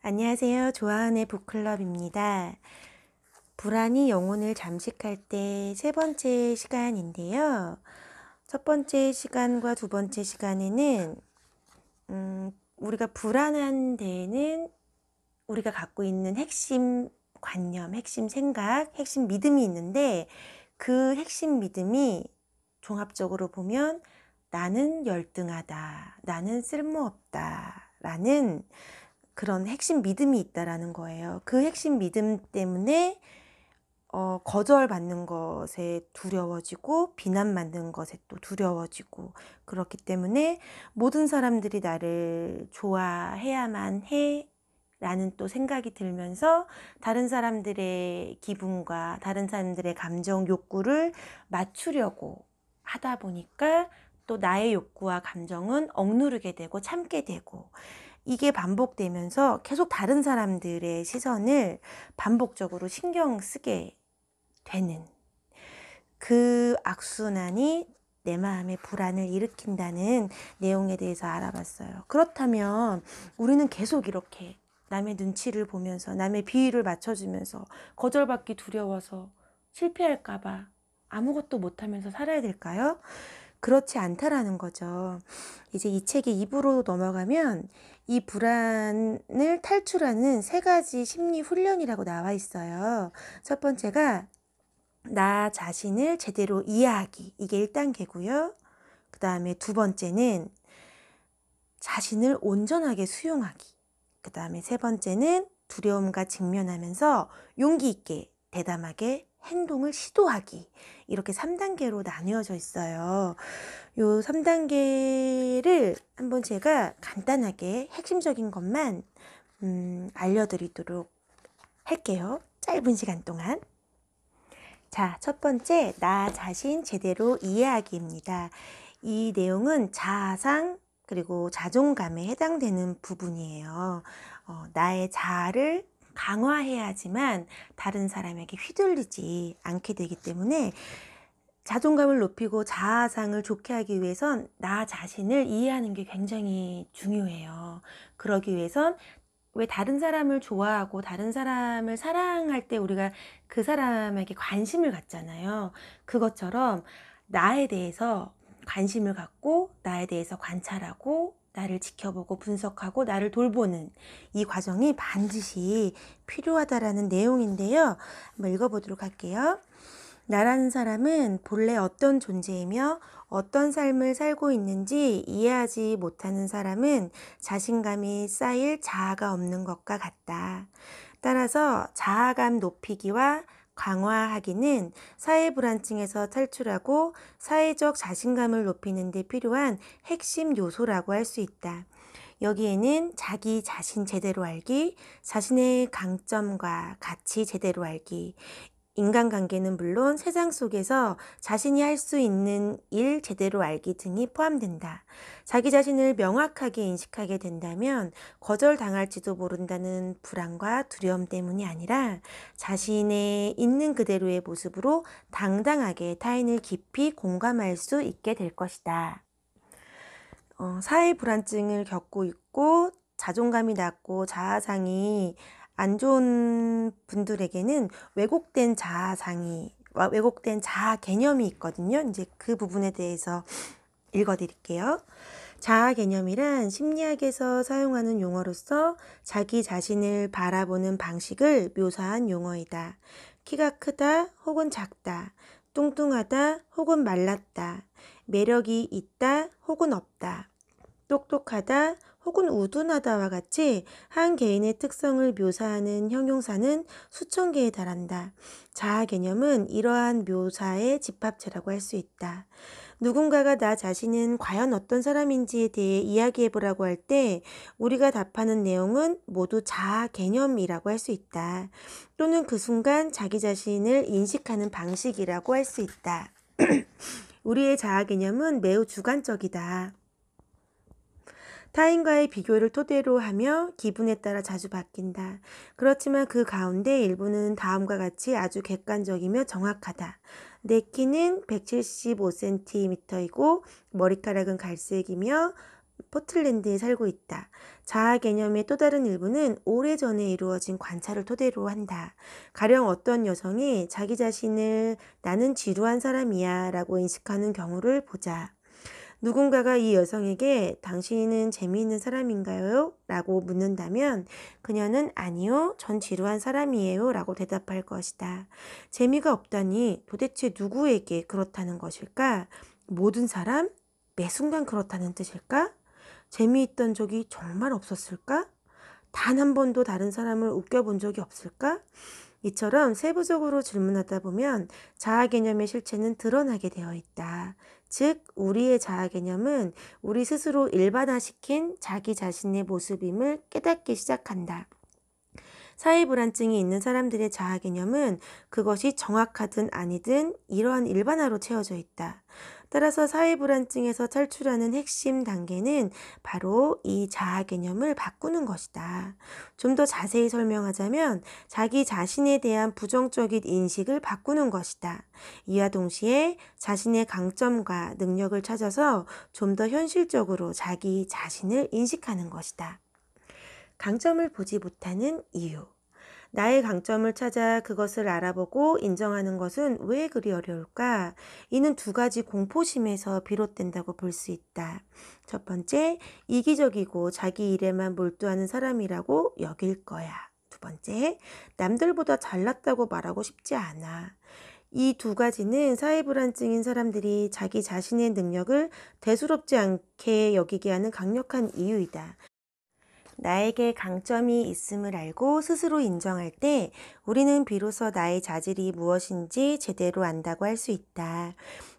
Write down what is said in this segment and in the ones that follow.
안녕하세요. 좋아하는 북클럽입니다. 불안이 영혼을 잠식할 때 세 번째 시간인데요. 첫 번째 시간과 두 번째 시간에는 우리가 불안한 데에는 우리가 갖고 있는 핵심 관념, 핵심 생각, 핵심 믿음이 있는데 그 핵심 믿음이 종합적으로 보면 나는 열등하다, 나는 쓸모없다 라는 그런 핵심 믿음이 있다라는 거예요. 그 핵심 믿음 때문에 거절받는 것에 두려워지고 비난받는 것에 또 두려워지고 그렇기 때문에 모든 사람들이 나를 좋아해야만 해 라는 또 생각이 들면서 다른 사람들의 기분과 다른 사람들의 감정 욕구를 맞추려고 하다 보니까 또 나의 욕구와 감정은 억누르게 되고 참게 되고 이게 반복되면서 계속 다른 사람들의 시선을 반복적으로 신경 쓰게 되는 그 악순환이 내 마음의 불안을 일으킨다는 내용에 대해서 알아봤어요. 그렇다면 우리는 계속 이렇게 남의 눈치를 보면서 남의 비위를 맞춰주면서 거절받기 두려워서 실패할까봐 아무것도 못하면서 살아야 될까요? 그렇지 않다라는 거죠. 이제 이 책의 2부로 넘어가면 이 불안을 탈출하는 3가지 심리 훈련이라고 나와 있어요. 첫 번째가 나 자신을 제대로 이해하기. 이게 1단계고요. 그 다음에 두 번째는 자신을 온전하게 수용하기. 그 다음에 세 번째는 두려움과 직면하면서 용기 있게 대담하게 행동을 시도하기. 이렇게 3단계로 나뉘어져 있어요. 요 3단계를 한번 제가 간단하게 핵심적인 것만 알려드리도록 할게요. 짧은 시간 동안. 자, 첫 번째, 나 자신 제대로 이해하기입니다. 이 내용은 자아상 그리고 자존감에 해당되는 부분이에요. 나의 자아를 강화해야지만 다른 사람에게 휘둘리지 않게 되기 때문에 자존감을 높이고 자아상을 좋게 하기 위해선 나 자신을 이해하는 게 굉장히 중요해요. 그러기 위해선 왜 다른 사람을 좋아하고 다른 사람을 사랑할 때 우리가 그 사람에게 관심을 갖잖아요. 그것처럼 나에 대해서 관심을 갖고 나에 대해서 관찰하고 나를 지켜보고 분석하고 나를 돌보는 이 과정이 반드시 필요하다라는 내용인데요. 한번 읽어보도록 할게요. 나라는 사람은 본래 어떤 존재이며 어떤 삶을 살고 있는지 이해하지 못하는 사람은 자신감이 쌓일 자아가 없는 것과 같다. 따라서 자아감 높이기와 강화하기는 사회 불안증에서 탈출하고 사회적 자신감을 높이는 데 필요한 핵심 요소라고 할 수 있다. 여기에는 자기 자신 제대로 알기, 자신의 강점과 가치 제대로 알기, 인간관계는 물론 세상 속에서 자신이 할 수 있는 일 제대로 알기 등이 포함된다. 자기 자신을 명확하게 인식하게 된다면 거절당할지도 모른다는 불안과 두려움 때문이 아니라 자신의 있는 그대로의 모습으로 당당하게 타인을 깊이 공감할 수 있게 될 것이다. 사회 불안증을 겪고 있고 자존감이 낮고 자아상이 안 좋은 분들에게는 왜곡된 자아 개념이 있거든요. 이제 그 부분에 대해서 읽어드릴게요. 자아 개념이란 심리학에서 사용하는 용어로서 자기 자신을 바라보는 방식을 묘사한 용어이다. 키가 크다 혹은 작다, 뚱뚱하다 혹은 말랐다, 매력이 있다 혹은 없다, 똑똑하다 혹은 우둔하다와 같이 한 개인의 특성을 묘사하는 형용사는 수천 개에 달한다. 자아 개념은 이러한 묘사의 집합체라고 할 수 있다. 누군가가 나 자신은 과연 어떤 사람인지에 대해 이야기해보라고 할 때 우리가 답하는 내용은 모두 자아 개념이라고 할 수 있다. 또는 그 순간 자기 자신을 인식하는 방식이라고 할 수 있다. 우리의 자아 개념은 매우 주관적이다. 타인과의 비교를 토대로 하며 기분에 따라 자주 바뀐다. 그렇지만 그 가운데 일부는 다음과 같이 아주 객관적이며 정확하다. 내 키는 175cm이고 머리카락은 갈색이며 포틀랜드에 살고 있다. 자아 개념의 또 다른 일부는 오래전에 이루어진 관찰을 토대로 한다. 가령 어떤 여성이 자기 자신을 나는 지루한 사람이야 라고 인식하는 경우를 보자. 누군가가 이 여성에게 당신은 재미있는 사람인가요? 라고 묻는다면 그녀는 아니요, 전 지루한 사람이에요 라고 대답할 것이다. 재미가 없다니 도대체 누구에게 그렇다는 것일까? 모든 사람? 매 순간 그렇다는 뜻일까? 재미있던 적이 정말 없었을까? 단 한 번도 다른 사람을 웃겨본 적이 없을까? 이처럼 세부적으로 질문하다 보면 자아 개념의 실체는 드러나게 되어 있다. 즉, 우리의 자아 개념은 우리 스스로 일반화시킨 자기 자신의 모습임을 깨닫기 시작한다. 사회 불안증이 있는 사람들의 자아 개념은 그것이 정확하든 아니든 이러한 일반화로 채워져 있다. 따라서 사회 불안증에서 탈출하는 핵심 단계는 바로 이 자아 개념을 바꾸는 것이다. 좀 더 자세히 설명하자면 자기 자신에 대한 부정적인 인식을 바꾸는 것이다. 이와 동시에 자신의 강점과 능력을 찾아서 좀 더 현실적으로 자기 자신을 인식하는 것이다. 강점을 보지 못하는 이유. 나의 강점을 찾아 그것을 알아보고 인정하는 것은 왜 그리 어려울까? 이는 두 가지 공포심에서 비롯된다고 볼 수 있다. 첫 번째, 이기적이고 자기 일에만 몰두하는 사람이라고 여길 거야. 두 번째, 남들보다 잘났다고 말하고 싶지 않아. 이 두 가지는 사회불안증인 사람들이 자기 자신의 능력을 대수롭지 않게 여기게 하는 강력한 이유이다. 나에게 강점이 있음을 알고 스스로 인정할 때 우리는 비로소 나의 자질이 무엇인지 제대로 안다고 할 수 있다.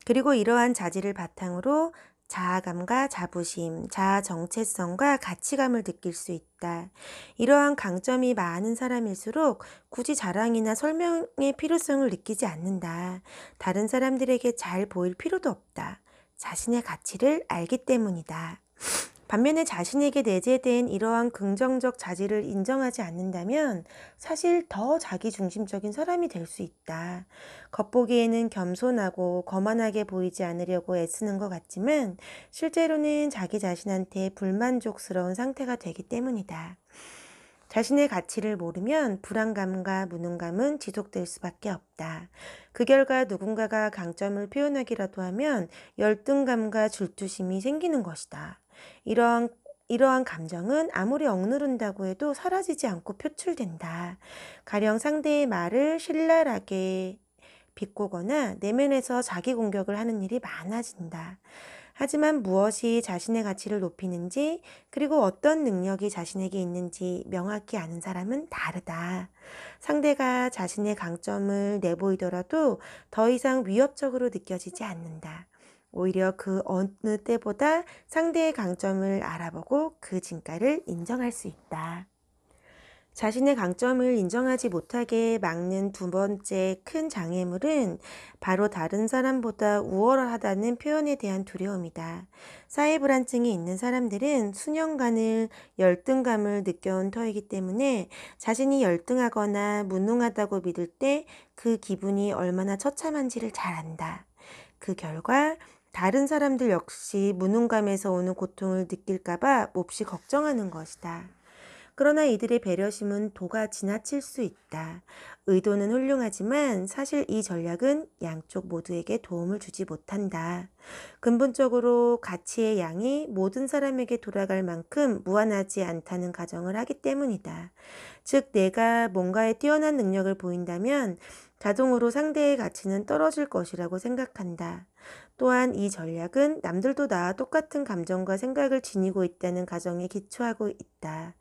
그리고 이러한 자질을 바탕으로 자아감과 자부심, 자아 정체성과 가치감을 느낄 수 있다. 이러한 강점이 많은 사람일수록 굳이 자랑이나 설명의 필요성을 느끼지 않는다. 다른 사람들에게 잘 보일 필요도 없다. 자신의 가치를 알기 때문이다. 반면에 자신에게 내재된 이러한 긍정적 자질을 인정하지 않는다면 사실 더 자기중심적인 사람이 될 수 있다. 겉보기에는 겸손하고 거만하게 보이지 않으려고 애쓰는 것 같지만 실제로는 자기 자신한테 불만족스러운 상태가 되기 때문이다. 자신의 가치를 모르면 불안감과 무능감은 지속될 수밖에 없다. 그 결과 누군가가 강점을 표현하기라도 하면 열등감과 질투심이 생기는 것이다. 이러한 감정은 아무리 억누른다고 해도 사라지지 않고 표출된다. 가령 상대의 말을 신랄하게 비꼬거나 내면에서 자기 공격을 하는 일이 많아진다. 하지만 무엇이 자신의 가치를 높이는지 그리고 어떤 능력이 자신에게 있는지 명확히 아는 사람은 다르다. 상대가 자신의 강점을 내보이더라도 더 이상 위협적으로 느껴지지 않는다. 오히려 그 어느 때보다 상대의 강점을 알아보고 그 진가를 인정할 수 있다. 자신의 강점을 인정하지 못하게 막는 두 번째 큰 장애물은 바로 다른 사람보다 우월하다는 표현에 대한 두려움이다. 사회불안증이 있는 사람들은 수년간을 열등감을 느껴온 터이기 때문에 자신이 열등하거나 무능하다고 믿을 때 그 기분이 얼마나 처참한지를 잘 안다. 그 결과 다른 사람들 역시 무능감에서 오는 고통을 느낄까봐 몹시 걱정하는 것이다. 그러나 이들의 배려심은 도가 지나칠 수 있다. 의도는 훌륭하지만 사실 이 전략은 양쪽 모두에게 도움을 주지 못한다. 근본적으로 가치의 양이 모든 사람에게 돌아갈 만큼 무한하지 않다는 가정을 하기 때문이다. 즉, 내가 뭔가에 뛰어난 능력을 보인다면 자동으로 상대의 가치는 떨어질 것이라고 생각한다. 또한 이 전략은 남들도 나와 똑같은 감정과 생각을 지니고 있다는 가정에 기초하고 있다.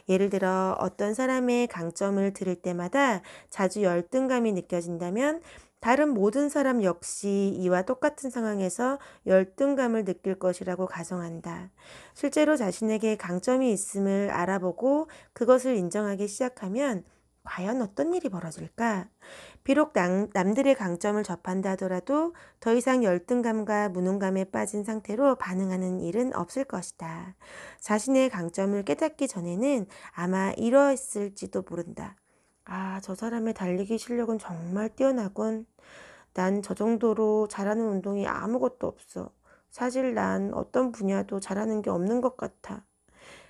예를 들어 어떤 사람의 강점을 들을 때마다 자주 열등감이 느껴진다면 다른 모든 사람 역시 이와 똑같은 상황에서 열등감을 느낄 것이라고 가정한다. 실제로 자신에게 강점이 있음을 알아보고 그것을 인정하기 시작하면 과연 어떤 일이 벌어질까? 비록 남들의 강점을 접한다 하더라도 더 이상 열등감과 무능감에 빠진 상태로 반응하는 일은 없을 것이다. 자신의 강점을 깨닫기 전에는 아마 이러했을지도 모른다. 아, 저 사람의 달리기 실력은 정말 뛰어나군. 난 저 정도로 잘하는 운동이 아무것도 없어. 사실 난 어떤 분야도 잘하는 게 없는 것 같아.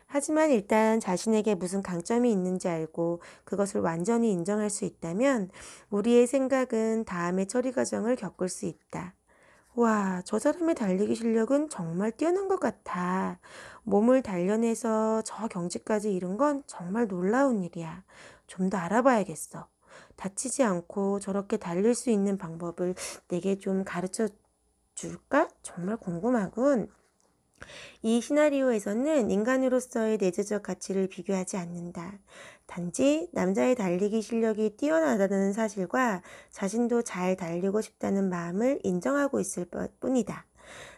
하지만 일단 자신에게 무슨 강점이 있는지 알고 그것을 완전히 인정할 수 있다면 우리의 생각은 다음의 처리 과정을 겪을 수 있다. 와, 저 사람의 달리기 실력은 정말 뛰어난 것 같아. 몸을 단련해서 저 경지까지 이른 건 정말 놀라운 일이야. 좀 더 알아봐야겠어. 다치지 않고 저렇게 달릴 수 있는 방법을 내게 좀 가르쳐 줄까? 정말 궁금하군. 이 시나리오에서는 인간으로서의 내재적 가치를 비교하지 않는다. 단지 남자의 달리기 실력이 뛰어나다는 사실과 자신도 잘 달리고 싶다는 마음을 인정하고 있을 뿐이다.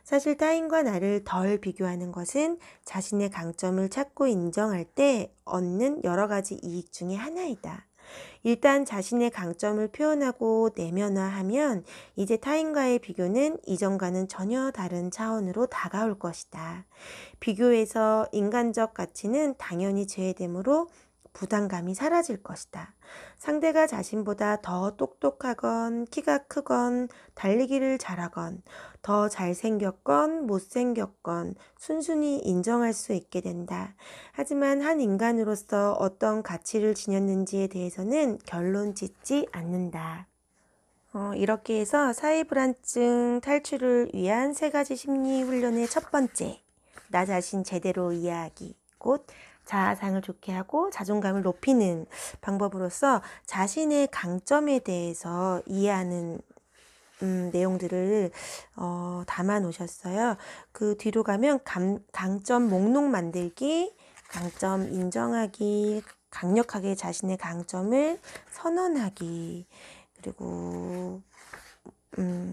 사실 타인과 나를 덜 비교하는 것은 자신의 강점을 찾고 인정할 때 얻는 여러 가지 이익 중에 하나이다. 일단 자신의 강점을 표현하고 내면화하면 이제 타인과의 비교는 이전과는 전혀 다른 차원으로 다가올 것이다. 비교에서 인간적 가치는 당연히 제외되므로 부담감이 사라질 것이다. 상대가 자신보다 더 똑똑하건 키가 크건 달리기를 잘하건 더 잘생겼건 못생겼건 순순히 인정할 수 있게 된다. 하지만 한 인간으로서 어떤 가치를 지녔는지에 대해서는 결론 짓지 않는다. 이렇게 해서 사회불안증 탈출을 위한 3가지 심리 훈련의 첫 번째, 나 자신 제대로 이해하기, 곧 자아상을 좋게 하고 자존감을 높이는 방법으로서 자신의 강점에 대해서 이해하는 내용들을 담아 놓으셨어요. 그 뒤로 가면 강점 목록 만들기, 강점 인정하기, 강력하게 자신의 강점을 선언하기, 그리고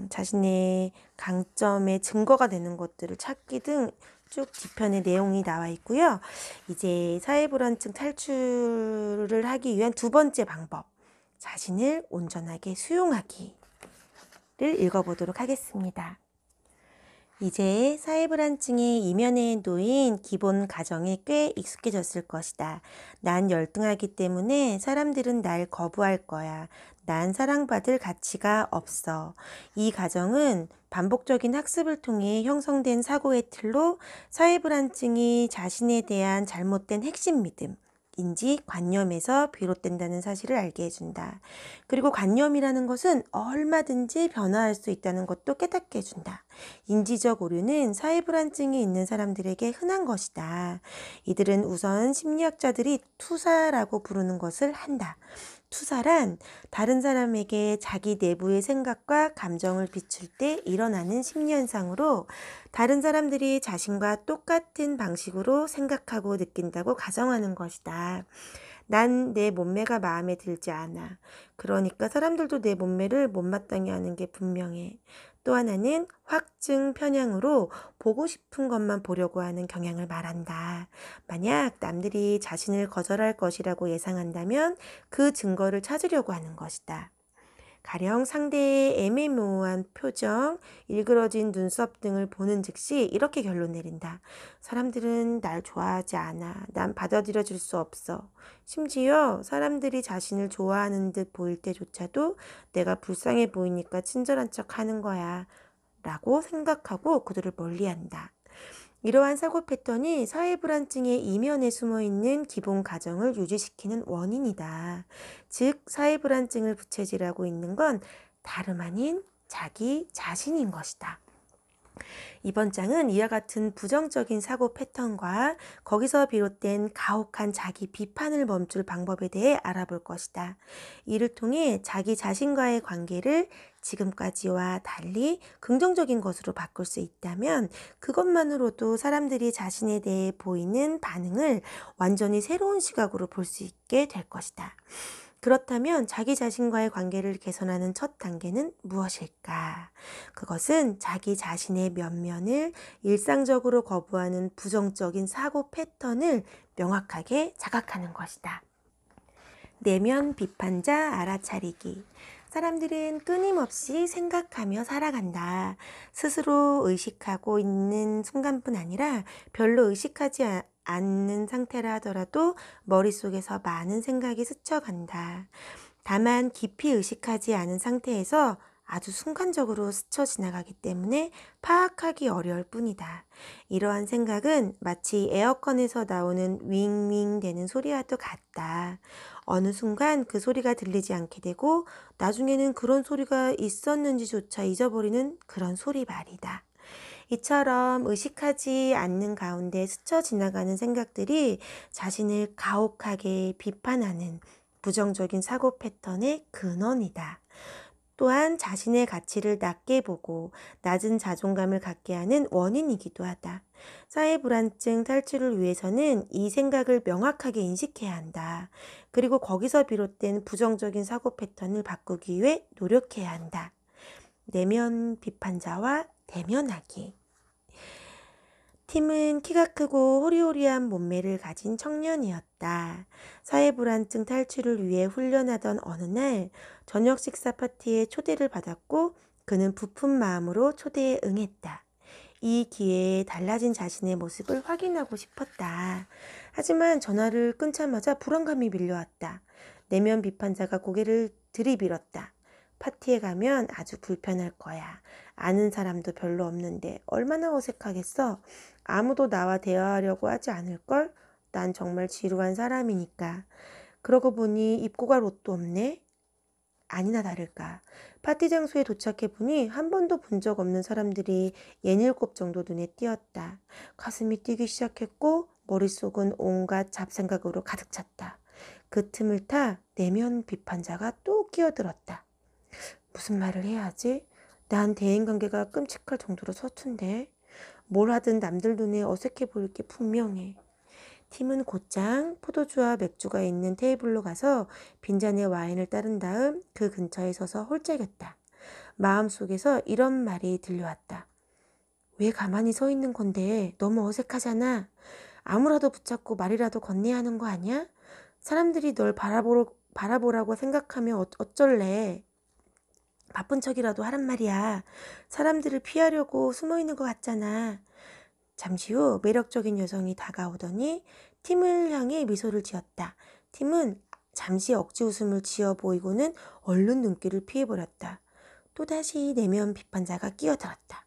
자신의 강점의 증거가 되는 것들을 찾기 등 쭉 뒤편에 내용이 나와 있고요. 이제 사회불안증 탈출을 하기 위한 2번째 방법, 자신을 온전하게 수용하기를 읽어보도록 하겠습니다. 이제 사회불안증의 이면에 놓인 기본 가정에 꽤 익숙해졌을 것이다. 난 열등하기 때문에 사람들은 날 거부할 거야. 난 사랑받을 가치가 없어. 이 가정은 반복적인 학습을 통해 형성된 사고의 틀로 사회불안증이 자신에 대한 잘못된 핵심 믿음, 인지 관념에서 비롯된다는 사실을 알게 해준다. 그리고 관념이라는 것은 얼마든지 변화할 수 있다는 것도 깨닫게 해준다. 인지적 오류는 사회불안증이 있는 사람들에게 흔한 것이다. 이들은 우선 심리학자들이 투사라고 부르는 것을 한다. 투사란 다른 사람에게 자기 내부의 생각과 감정을 비출 때 일어나는 심리현상으로 다른 사람들이 자신과 똑같은 방식으로 생각하고 느낀다고 가정하는 것이다. 난 내 몸매가 마음에 들지 않아. 그러니까 사람들도 내 몸매를 못마땅해 하는 게 분명해. 또 하나는 확증 편향으로 보고 싶은 것만 보려고 하는 경향을 말한다. 만약 남들이 자신을 거절할 것이라고 예상한다면 그 증거를 찾으려고 하는 것이다. 가령 상대의 애매모호한 표정, 일그러진 눈썹 등을 보는 즉시 이렇게 결론 내린다. 사람들은 날 좋아하지 않아. 난 받아들여 줄 수 없어. 심지어 사람들이 자신을 좋아하는 듯 보일 때조차도 내가 불쌍해 보이니까 친절한 척 하는 거야. 라고 생각하고 그들을 멀리한다. 이러한 사고 패턴이 사회불안증의 이면에 숨어있는 기본 가정을 유지시키는 원인이다. 즉 사회불안증을 부채질하고 있는 건 다름 아닌 자기 자신인 것이다. 이번 장은 이와 같은 부정적인 사고 패턴과 거기서 비롯된 가혹한 자기 비판을 멈출 방법에 대해 알아볼 것이다. 이를 통해 자기 자신과의 관계를 지금까지와 달리 긍정적인 것으로 바꿀 수 있다면 그것만으로도 사람들이 자신에 대해 보이는 반응을 완전히 새로운 시각으로 볼 수 있게 될 것이다. 그렇다면 자기 자신과의 관계를 개선하는 첫 단계는 무엇일까? 그것은 자기 자신의 면면을 일상적으로 거부하는 부정적인 사고 패턴을 명확하게 자각하는 것이다. 내면 비판자 알아차리기. 사람들은 끊임없이 생각하며 살아간다. 스스로 의식하고 있는 순간뿐 아니라 별로 의식하지 않는 상태라 하더라도 머릿속에서 많은 생각이 스쳐간다. 다만 깊이 의식하지 않은 상태에서 아주 순간적으로 스쳐 지나가기 때문에 파악하기 어려울 뿐이다. 이러한 생각은 마치 에어컨에서 나오는 윙윙 되는 소리와도 같다. 어느 순간 그 소리가 들리지 않게 되고 나중에는 그런 소리가 있었는지조차 잊어버리는 그런 소리 말이다. 이처럼 의식하지 않는 가운데 스쳐 지나가는 생각들이 자신을 가혹하게 비판하는 부정적인 사고 패턴의 근원이다. 또한 자신의 가치를 낮게 보고 낮은 자존감을 갖게 하는 원인이기도 하다. 사회불안증 탈출을 위해서는 이 생각을 명확하게 인식해야 한다. 그리고 거기서 비롯된 부정적인 사고 패턴을 바꾸기 위해 노력해야 한다. 내면 비판자와 대면하기. 팀은 키가 크고 호리호리한 몸매를 가진 청년이었다. 사회불안증 탈출을 위해 훈련하던 어느 날 저녁 식사 파티에 초대를 받았고 그는 부푼 마음으로 초대에 응했다. 이 기회에 달라진 자신의 모습을 확인하고 싶었다. 하지만 전화를 끊자마자 불안감이 밀려왔다. 내면 비판자가 고개를 들이밀었다. 파티에 가면 아주 불편할 거야. 아는 사람도 별로 없는데 얼마나 어색하겠어. 아무도 나와 대화하려고 하지 않을걸? 난 정말 지루한 사람이니까. 그러고 보니 입고 갈 옷도 없네. 아니나 다를까. 파티 장소에 도착해 보니 한 번도 본 적 없는 사람들이 6 정도 눈에 띄었다. 가슴이 뛰기 시작했고 머릿속은 온갖 잡생각으로 가득 찼다. 그 틈을 타 내면 비판자가 또 끼어들었다. 무슨 말을 해야 하지? 난 대인관계가 끔찍할 정도로 서툰데. 뭘 하든 남들 눈에 어색해 보일 게 분명해. 팀은 곧장 포도주와 맥주가 있는 테이블로 가서 빈잔에 와인을 따른 다음 그 근처에 서서 홀짝였다. 마음속에서 이런 말이 들려왔다. 왜 가만히 서 있는 건데? 너무 어색하잖아. 아무라도 붙잡고 말이라도 건네야 하는 거 아니야? 사람들이 널 바라보라고 생각하면 어쩔래? 바쁜 척이라도 하란 말이야. 사람들을 피하려고 숨어 있는 것 같잖아. 잠시 후 매력적인 여성이 다가오더니 팀을 향해 미소를 지었다. 팀은 잠시 억지 웃음을 지어 보이고는 얼른 눈길을 피해버렸다. 또다시 내면 비판자가 끼어들었다.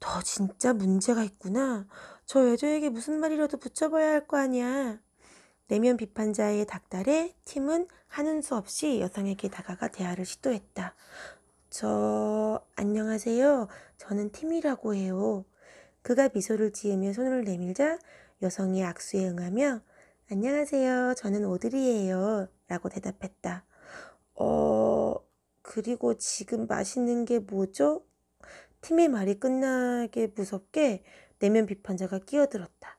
너 진짜 문제가 있구나. 저 여자에게 무슨 말이라도 붙여봐야 할 거 아니야. 내면 비판자의 닥달에 팀은 하는 수 없이 여성에게 다가가 대화를 시도했다. 안녕하세요. 저는 팀이라고 해요. 그가 미소를 지으며 손을 내밀자 여성이 악수에 응하며 안녕하세요. 저는 오드리예요. 라고 대답했다. 그리고 지금 마시는 게 뭐죠? 팀의 말이 끝나게 무섭게 내면 비판자가 끼어들었다.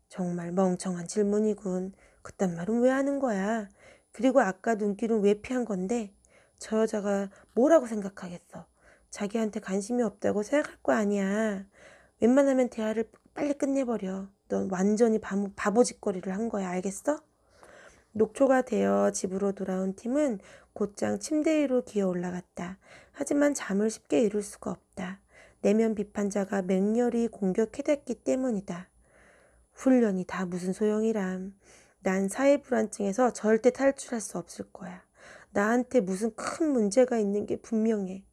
정말 멍청한 질문이군. 그딴 말은 왜 하는 거야? 그리고 아까 눈길은 왜 피한 건데? 저 여자가 뭐라고 생각하겠어? 자기한테 관심이 없다고 생각할 거 아니야. 웬만하면 대화를 빨리 끝내버려. 넌 완전히 바보짓거리를 한 거야. 알겠어? 녹초가 되어 집으로 돌아온 팀은 곧장 침대 위로 기어 올라갔다. 하지만 잠을 쉽게 이룰 수가 없다. 내면 비판자가 맹렬히 공격해댔기 때문이다. 훈련이 다 무슨 소용이람. 난 사회불안증에서 절대 탈출할 수 없을 거야. 나한테 무슨 큰 문제가 있는 게 분명해.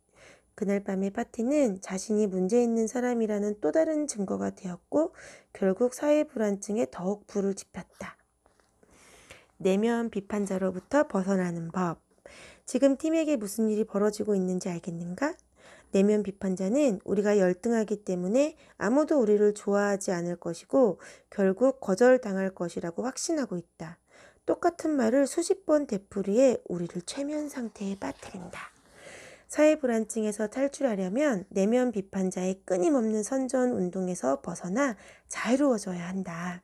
그날 밤의 파티는 자신이 문제 있는 사람이라는 또 다른 증거가 되었고 결국 사회불안증에 더욱 불을 지폈다. 내면 비판자로부터 벗어나는 법. 지금 팀에게 무슨 일이 벌어지고 있는지 알겠는가? 내면 비판자는 우리가 열등하기 때문에 아무도 우리를 좋아하지 않을 것이고 결국 거절당할 것이라고 확신하고 있다. 똑같은 말을 수십 번 되풀이해 우리를 최면 상태에 빠뜨린다. 사회불안증에서 탈출하려면 내면 비판자의 끊임없는 선전 운동에서 벗어나 자유로워져야 한다.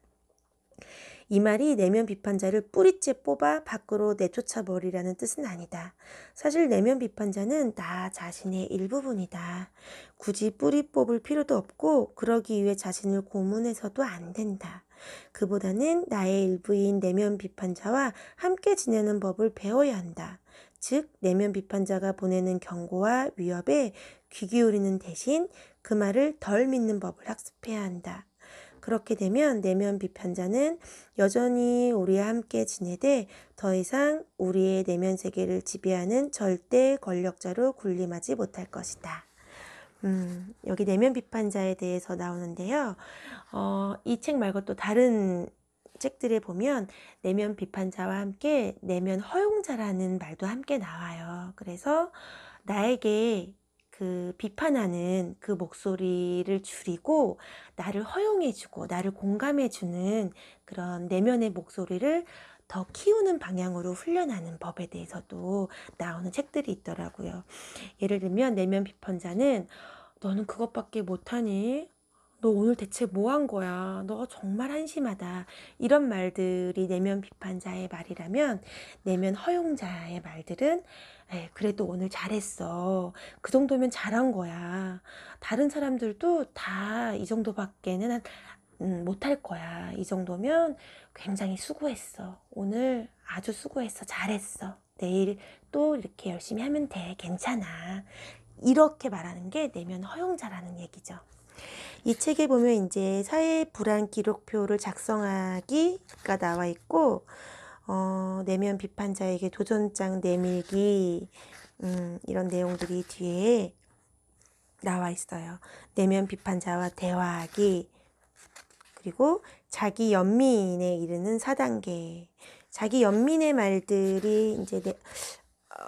이 말이 내면 비판자를 뿌리째 뽑아 밖으로 내쫓아 버리라는 뜻은 아니다. 사실 내면 비판자는 나 자신의 일부분이다. 굳이 뿌리 뽑을 필요도 없고 그러기 위해 자신을 고문해서도 안 된다. 그보다는 나의 일부인 내면 비판자와 함께 지내는 법을 배워야 한다. 즉 내면 비판자가 보내는 경고와 위협에 귀 기울이는 대신 그 말을 덜 믿는 법을 학습해야 한다. 그렇게 되면 내면 비판자는 여전히 우리와 함께 지내되 더 이상 우리의 내면 세계를 지배하는 절대 권력자로 군림하지 못할 것이다. 여기 내면 비판자에 대해서 나오는데요. 이 책 말고 또 다른 책들에 보면 내면 비판자와 함께 내면 허용자라는 말도 함께 나와요. 그래서 나에게 그 비판하는 그 목소리를 줄이고 나를 허용해주고 나를 공감해주는 그런 내면의 목소리를 더 키우는 방향으로 훈련하는 법에 대해서도 나오는 책들이 있더라고요. 예를 들면 내면 비판자는 너는 그것밖에 못하니? 너 오늘 대체 뭐 한 거야? 너 정말 한심하다. 이런 말들이 내면 비판자의 말이라면 내면 허용자의 말들은 그래도 오늘 잘했어. 그 정도면 잘한 거야. 다른 사람들도 다 이 정도밖에는 못할 거야. 이 정도면 굉장히 수고했어. 오늘 아주 수고했어. 잘했어. 내일 또 이렇게 열심히 하면 돼. 괜찮아. 이렇게 말하는 게 내면 허용자라는 얘기죠. 이 책에 보면 이제 사회 불안 기록표를 작성하기가 나와 있고, 내면 비판자에게 도전장 내밀기, 이런 내용들이 뒤에 나와 있어요. 내면 비판자와 대화하기, 그리고 자기 연민에 이르는 4단계. 자기 연민의 말들이 이제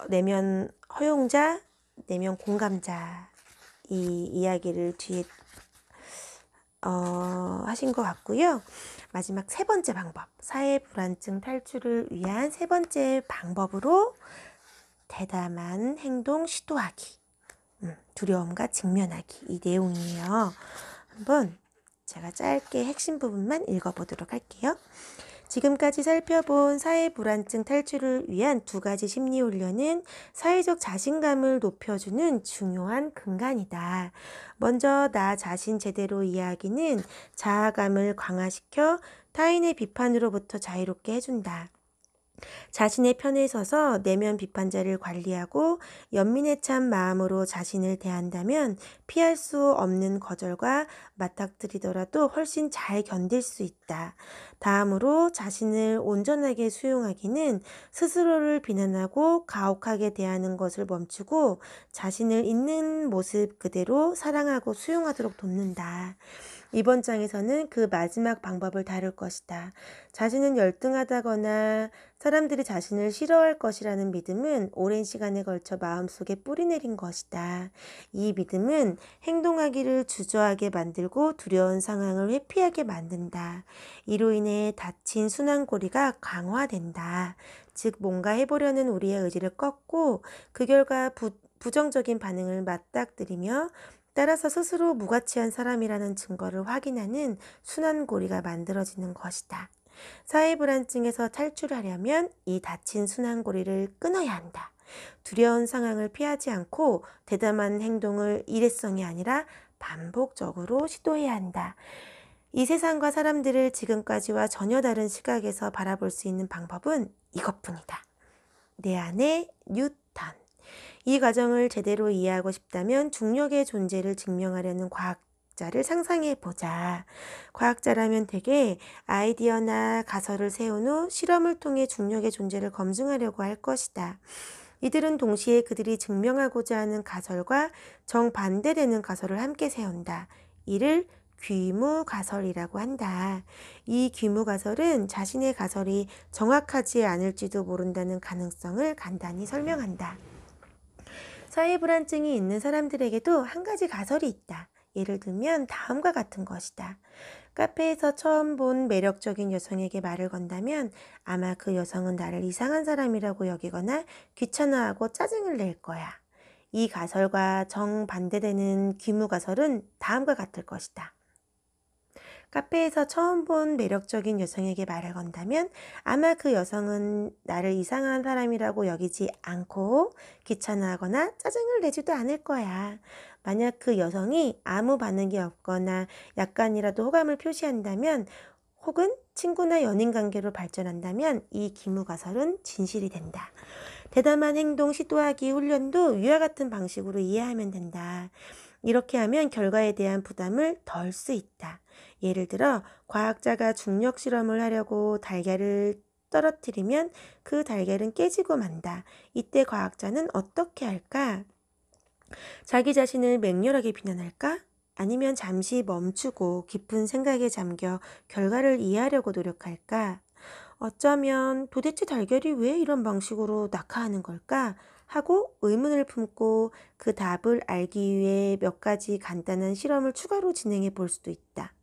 내면 허용자, 내면 공감자 이 이야기를 뒤에 하신 것 같고요. 마지막 세 번째 방법, 사회 불안증 탈출을 위한 세 번째 방법으로 대담한 행동 시도하기, 두려움과 직면하기 이 내용이에요. 한번 제가 짧게 핵심 부분만 읽어보도록 할게요. 지금까지 살펴본 사회 불안증 탈출을 위한 2가지 심리 훈련은 사회적 자신감을 높여주는 중요한 근간이다. 먼저 나 자신 제대로 이해하기는 자아감을 강화시켜 타인의 비판으로부터 자유롭게 해준다. 자신의 편에 서서 내면 비판자를 관리하고 연민에 찬 마음으로 자신을 대한다면 피할 수 없는 거절과 맞닥뜨리더라도 훨씬 잘 견딜 수 있다. 다음으로 자신을 온전하게 수용하기는 스스로를 비난하고 가혹하게 대하는 것을 멈추고 자신을 있는 모습 그대로 사랑하고 수용하도록 돕는다. 이번 장에서는 그 마지막 방법을 다룰 것이다. 자신은 열등하다거나 사람들이 자신을 싫어할 것이라는 믿음은 오랜 시간에 걸쳐 마음속에 뿌리내린 것이다. 이 믿음은 행동하기를 주저하게 만들고 두려운 상황을 회피하게 만든다. 이로 인해 닫힌 순환고리가 강화된다. 즉 뭔가 해보려는 우리의 의지를 꺾고 그 결과 부정적인 반응을 맞닥뜨리며 따라서 스스로 무가치한 사람이라는 증거를 확인하는 순환고리가 만들어지는 것이다. 사회불안증에서 탈출하려면 이 닫힌 순환고리를 끊어야 한다. 두려운 상황을 피하지 않고 대담한 행동을 일회성이 아니라 반복적으로 시도해야 한다. 이 세상과 사람들을 지금까지와 전혀 다른 시각에서 바라볼 수 있는 방법은 이것뿐이다. 내 안에 뉴턴. 이 과정을 제대로 이해하고 싶다면 중력의 존재를 증명하려는 과학자를 상상해 보자. 과학자라면 대개 아이디어나 가설을 세운 후 실험을 통해 중력의 존재를 검증하려고 할 것이다. 이들은 동시에 그들이 증명하고자 하는 가설과 정반대되는 가설을 함께 세운다. 이를 귀무가설이라고 한다. 이 귀무가설은 자신의 가설이 정확하지 않을지도 모른다는 가능성을 간단히 설명한다. 사회불안증이 있는 사람들에게도 한 가지 가설이 있다. 예를 들면 다음과 같은 것이다. 카페에서 처음 본 매력적인 여성에게 말을 건다면 아마 그 여성은 나를 이상한 사람이라고 여기거나 귀찮아하고 짜증을 낼 거야. 이 가설과 정반대되는 귀무가설은 다음과 같을 것이다. 카페에서 처음 본 매력적인 여성에게 말을 건다면 아마 그 여성은 나를 이상한 사람이라고 여기지 않고 귀찮아하거나 짜증을 내지도 않을 거야. 만약 그 여성이 아무 반응이 없거나 약간이라도 호감을 표시한다면 혹은 친구나 연인 관계로 발전한다면 이 기무가설은 진실이 된다. 대담한 행동 시도하기 훈련도 위와 같은 방식으로 이해하면 된다. 이렇게 하면 결과에 대한 부담을 덜 수 있다. 예를 들어 과학자가 중력 실험을 하려고 달걀을 떨어뜨리면 그 달걀은 깨지고 만다. 이때 과학자는 어떻게 할까? 자기 자신을 맹렬하게 비난할까? 아니면 잠시 멈추고 깊은 생각에 잠겨 결과를 이해하려고 노력할까? 어쩌면 도대체 달걀이 왜 이런 방식으로 낙하하는 걸까? 하고 의문을 품고 그 답을 알기 위해 몇 가지 간단한 실험을 추가로 진행해 볼 수도 있다.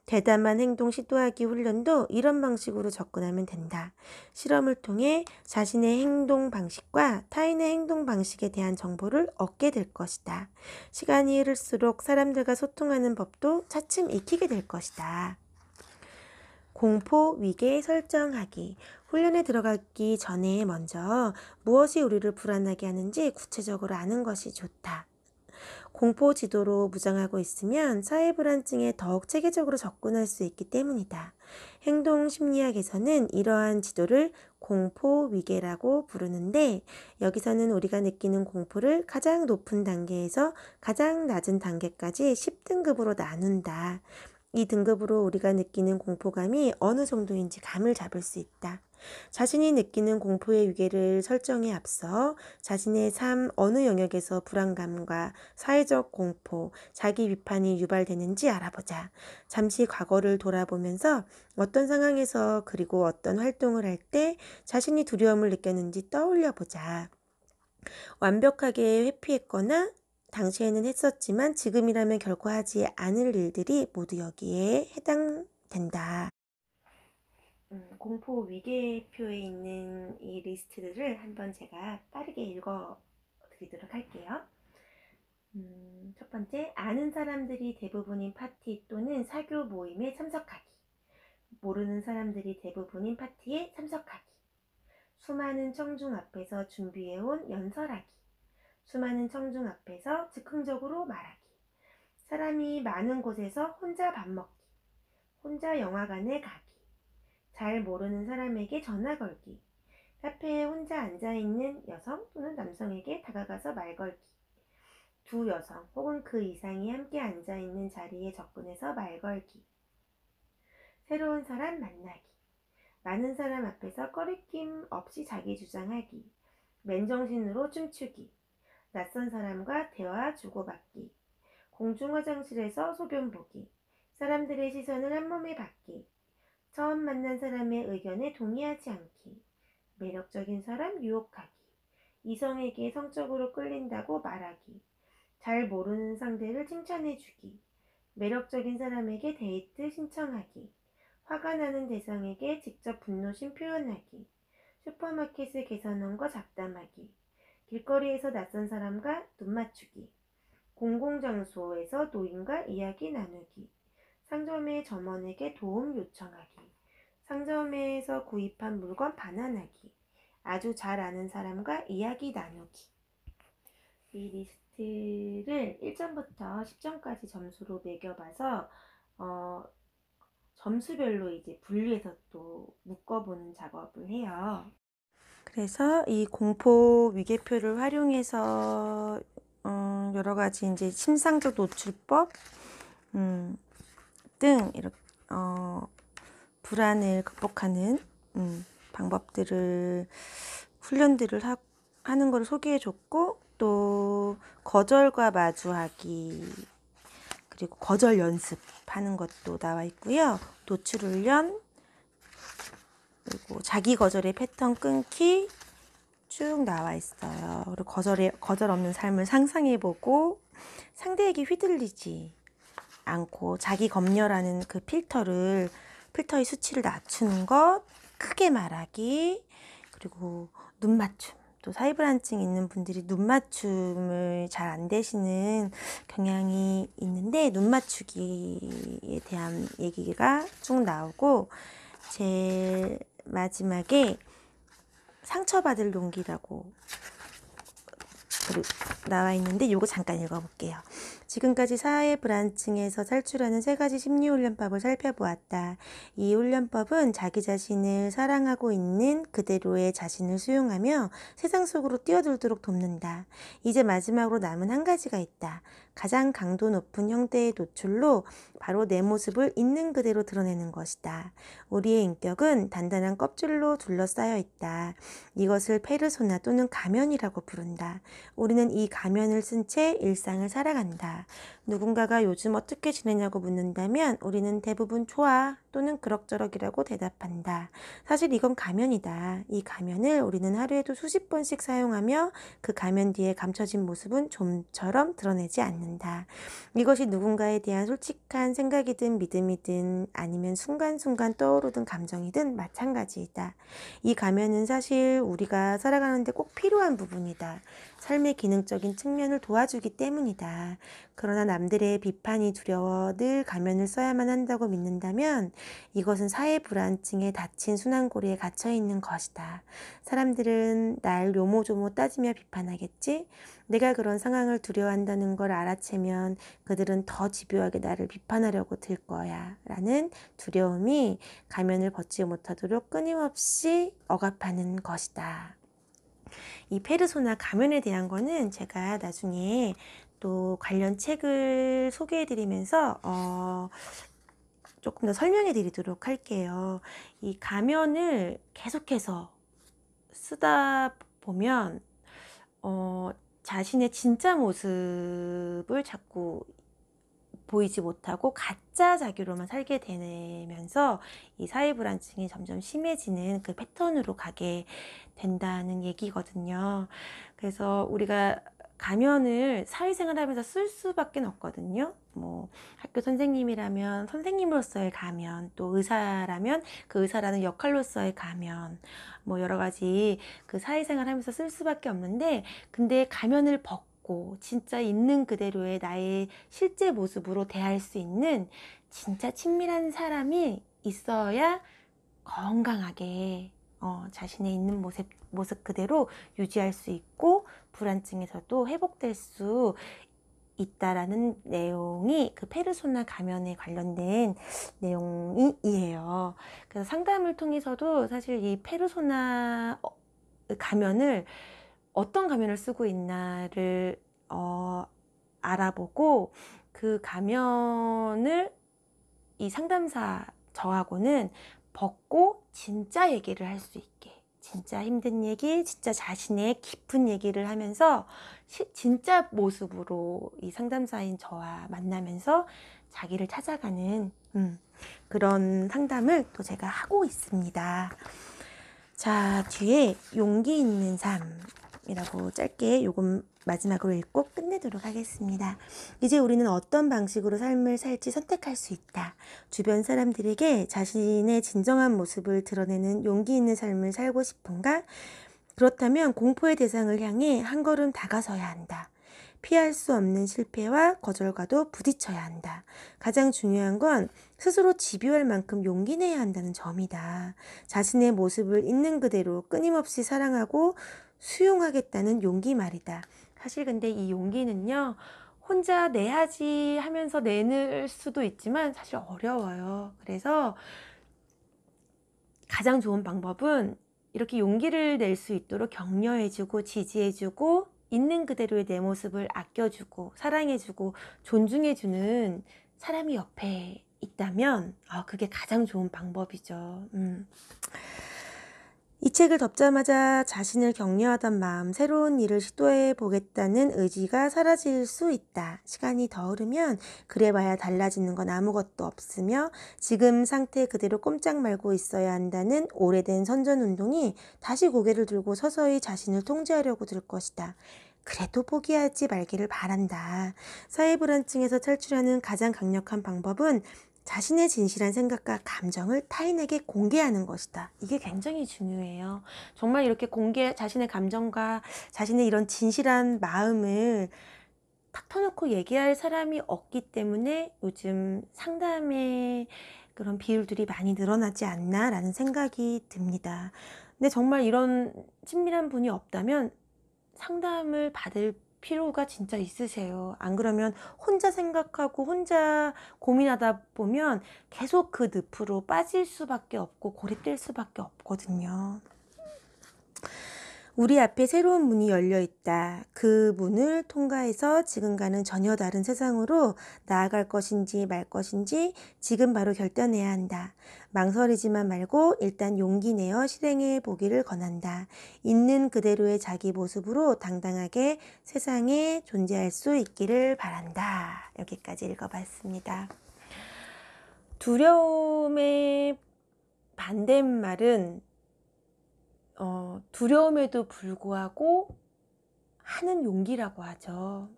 대담한 행동 시도하기 훈련도 이런 방식으로 접근하면 된다. 실험을 통해 자신의 행동 방식과 타인의 행동 방식에 대한 정보를 얻게 될 것이다. 시간이 흐를수록 사람들과 소통하는 법도 차츰 익히게 될 것이다. 공포 위계 설정하기. 훈련에 들어가기 전에 먼저 무엇이 우리를 불안하게 하는지 구체적으로 아는 것이 좋다. 공포 지도로 무장하고 있으면 사회 불안증에 더욱 체계적으로 접근할 수 있기 때문이다. 행동 심리학에서는 이러한 지도를 공포 위계라고 부르는데, 여기서는 우리가 느끼는 공포를 가장 높은 단계에서 가장 낮은 단계까지 10등급으로 나눈다. 이 등급으로 우리가 느끼는 공포감이 어느 정도인지 감을 잡을 수 있다. 자신이 느끼는 공포의 위계를 설정에 앞서 자신의 삶 어느 영역에서 불안감과 사회적 공포, 자기 비판이 유발되는지 알아보자. 잠시 과거를 돌아보면서 어떤 상황에서 그리고 어떤 활동을 할 때 자신이 두려움을 느꼈는지 떠올려 보자. 완벽하게 회피했거나 당시에는 했었지만 지금이라면 결코 하지 않을 일들이 모두 여기에 해당된다. 공포 위계표에 있는 이 리스트들을 한번 제가 빠르게 읽어 드리도록 할게요. 첫 번째, 아는 사람들이 대부분인 파티 또는 사교 모임에 참석하기. 모르는 사람들이 대부분인 파티에 참석하기. 수많은 청중 앞에서 준비해온 연설하기. 수많은 청중 앞에서 즉흥적으로 말하기. 사람이 많은 곳에서 혼자 밥 먹기. 혼자 영화관에 가기. 잘 모르는 사람에게 전화 걸기. 카페에 혼자 앉아있는 여성 또는 남성에게 다가가서 말 걸기. 두 여성 혹은 그 이상이 함께 앉아있는 자리에 접근해서 말 걸기. 새로운 사람 만나기. 많은 사람 앞에서 꺼리낌 없이 자기 주장하기. 맨정신으로 춤추기. 낯선 사람과 대화 주고받기. 공중 화장실에서 소변 보기. 사람들의 시선을 한 몸에 받기. 처음 만난 사람의 의견에 동의하지 않기. 매력적인 사람 유혹하기. 이성에게 성적으로 끌린다고 말하기. 잘 모르는 상대를 칭찬해주기. 매력적인 사람에게 데이트 신청하기. 화가 나는 대상에게 직접 분노심 표현하기. 슈퍼마켓을 개선한 거 잡담하기. 길거리에서 낯선 사람과 눈 맞추기. 공공장소에서 노인과 이야기 나누기. 상점의 점원에게 도움 요청하기. 상점에서 구입한 물건 반환하기. 아주 잘 아는 사람과 이야기 나누기. 이 리스트를 1점부터 10점까지 점수로 매겨봐서 점수별로 이제 분류해서 또 묶어보는 작업을 해요. 그래서 이 공포 위계표를 활용해서 여러 가지 이제 심상정 노출법 등 이렇게 불안을 극복하는 방법들을 훈련들을 하는 걸 소개해줬고, 또 거절과 마주하기 그리고 거절 연습하는 것도 나와 있고요. 노출 훈련 그리고 자기 거절의 패턴 끊기 쭉 나와 있어요. 그리고 거절 없는 삶을 상상해보고 상대에게 휘둘리지 않고 자기 검열하는 그 필터의 수치를 낮추는 것, 크게 말하기, 그리고 눈 맞춤. 또 사이불안증 있는 분들이 눈 맞춤을 잘 안 되시는 경향이 있는데 눈 맞추기에 대한 얘기가 쭉 나오고, 제일 마지막에 상처받을 용기라고 나와 있는데 이거 잠깐 읽어볼게요. 지금까지 사회 불안증에서 탈출하는 3가지 심리훈련법을 살펴보았다. 이 훈련법은 자기 자신을 사랑하고 있는 그대로의 자신을 수용하며 세상 속으로 뛰어들도록 돕는다. 이제 마지막으로 남은 한 가지가 있다. 가장 강도 높은 형태의 노출로 바로 내 모습을 있는 그대로 드러내는 것이다. 우리의 인격은 단단한 껍질로 둘러싸여 있다. 이것을 페르소나 또는 가면이라고 부른다. 우리는 이 가면을 쓴 채 일상을 살아간다. 누군가가 요즘 어떻게 지내냐고 묻는다면 우리는 대부분 좋아 또는 그럭저럭이라고 대답한다. 사실 이건 가면이다. 이 가면을 우리는 하루에도 수십 번씩 사용하며 그 가면 뒤에 감춰진 모습은 좀처럼 드러내지 않는다. 이것이 누군가에 대한 솔직한 생각이든 믿음이든 아니면 순간순간 떠오르던 감정이든 마찬가지이다. 이 가면은 사실 우리가 살아가는데 꼭 필요한 부분이다. 삶의 기능적인 측면을 도와주기 때문이다. 그러나 남들의 비판이 두려워 늘 가면을 써야만 한다고 믿는다면 이것은 사회 불안증에 닫힌 순환고리에 갇혀 있는 것이다. 사람들은 날 요모조모 따지며 비판하겠지? 내가 그런 상황을 두려워한다는 걸 알아채면 그들은 더 집요하게 나를 비판하려고 들 거야 라는 두려움이 가면을 벗지 못하도록 끊임없이 억압하는 것이다. 이 페르소나 가면에 대한 거는 제가 나중에 또 관련 책을 소개해 드리면서 조금 더 설명해 드리도록 할게요. 이 가면을 계속해서 쓰다 보면 자신의 진짜 모습을 자꾸 보이지 못하고 가짜 자기로만 살게 되면서 이 사회 불안증이 점점 심해지는 그 패턴으로 가게 된다는 얘기거든요. 그래서 우리가 가면을 사회생활하면서 쓸 수밖에 없거든요. 뭐 학교 선생님이라면 선생님으로서의 가면, 또 의사라면 그 의사라는 역할로서의 가면, 뭐 여러 가지 그 사회생활하면서 쓸 수밖에 없는데, 근데 가면을 벗고 진짜 있는 그대로의 나의 실제 모습으로 대할 수 있는 진짜 친밀한 사람이 있어야 건강하게 자신의 있는 모습 그대로 유지할 수 있고 불안증에서도 회복될 수 있다라는 내용이 그 페르소나 가면에 관련된 내용이에요. 그래서 상담을 통해서도 사실 이 페르소나 가면을 어떤 가면을 쓰고 있나를 알아보고 그 가면을 이 상담사 저하고는 벗고 진짜 얘기를 할 수 있게, 진짜 힘든 얘기, 진짜 자신의 깊은 얘기를 하면서 진짜 모습으로 이 상담사인 저와 만나면서 자기를 찾아가는 그런 상담을 또 제가 하고 있습니다. 자, 뒤에 용기 있는 삶이라고 짧게 요금 마지막으로 읽고 끝내도록 하겠습니다. 이제 우리는 어떤 방식으로 삶을 살지 선택할 수 있다. 주변 사람들에게 자신의 진정한 모습을 드러내는 용기 있는 삶을 살고 싶은가? 그렇다면 공포의 대상을 향해 한 걸음 다가서야 한다. 피할 수 없는 실패와 거절과도 부딪혀야 한다. 가장 중요한 건 스스로 집요할 만큼 용기 내야 한다는 점이다. 자신의 모습을 있는 그대로 끊임없이 사랑하고 수용하겠다는 용기 말이다. 사실 근데 이 용기는요, 혼자 내야지 하면서 내는 수도 있지만 사실 어려워요. 그래서 가장 좋은 방법은 이렇게 용기를 낼 수 있도록 격려해주고 지지해주고 있는 그대로의 내 모습을 아껴주고 사랑해주고 존중해주는 사람이 옆에 있다면 그게 가장 좋은 방법이죠. 이 책을 덮자마자 자신을 격려하던 마음, 새로운 일을 시도해 보겠다는 의지가 사라질 수 있다. 시간이 더 흐르면 그래봐야 달라지는 건 아무것도 없으며 지금 상태 그대로 꼼짝 말고 있어야 한다는 오래된 선전운동이 다시 고개를 들고 서서히 자신을 통제하려고 들 것이다. 그래도 포기하지 말기를 바란다. 사회불안증에서 탈출하는 가장 강력한 방법은 자신의 진실한 생각과 감정을 타인에게 공개하는 것이다. 이게 굉장히 중요해요. 정말 이렇게 자신의 감정과 자신의 이런 진실한 마음을 탁 터놓고 얘기할 사람이 없기 때문에 요즘 상담의 그런 비율들이 많이 늘어나지 않나라는 생각이 듭니다. 근데 정말 이런 친밀한 분이 없다면 상담을 받을 필요가 진짜 있으세요. 안 그러면 혼자 생각하고 혼자 고민하다 보면 계속 그 늪으로 빠질 수밖에 없고 고립될 수밖에 없거든요. 우리 앞에 새로운 문이 열려 있다. 그 문을 통과해서 지금과는 전혀 다른 세상으로 나아갈 것인지 말 것인지 지금 바로 결단해야 한다. 망설이지만 말고 일단 용기 내어 실행해 보기를 권한다. 있는 그대로의 자기 모습으로 당당하게 세상에 존재할 수 있기를 바란다. 여기까지 읽어봤습니다. 두려움의 반대말은 두려움에도 불구하고 하는 용기라고 하죠.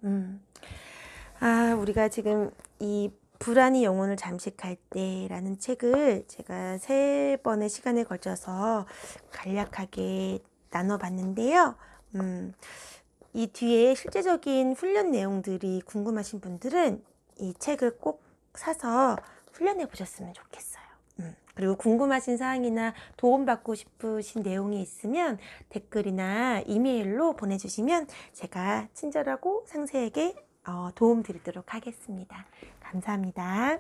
우리가 지금 이 불안이 영혼을 잠식할 때라는 책을 제가 3번의 시간에 걸쳐서 간략하게 나눠봤는데요. 이 뒤에 실제적인 훈련 내용들이 궁금하신 분들은 이 책을 꼭 사서 훈련해 보셨으면 좋겠어요. 그리고 궁금하신 사항이나 도움받고 싶으신 내용이 있으면 댓글이나 이메일로 보내주시면 제가 친절하고 상세하게 도움 드리도록 하겠습니다. 감사합니다.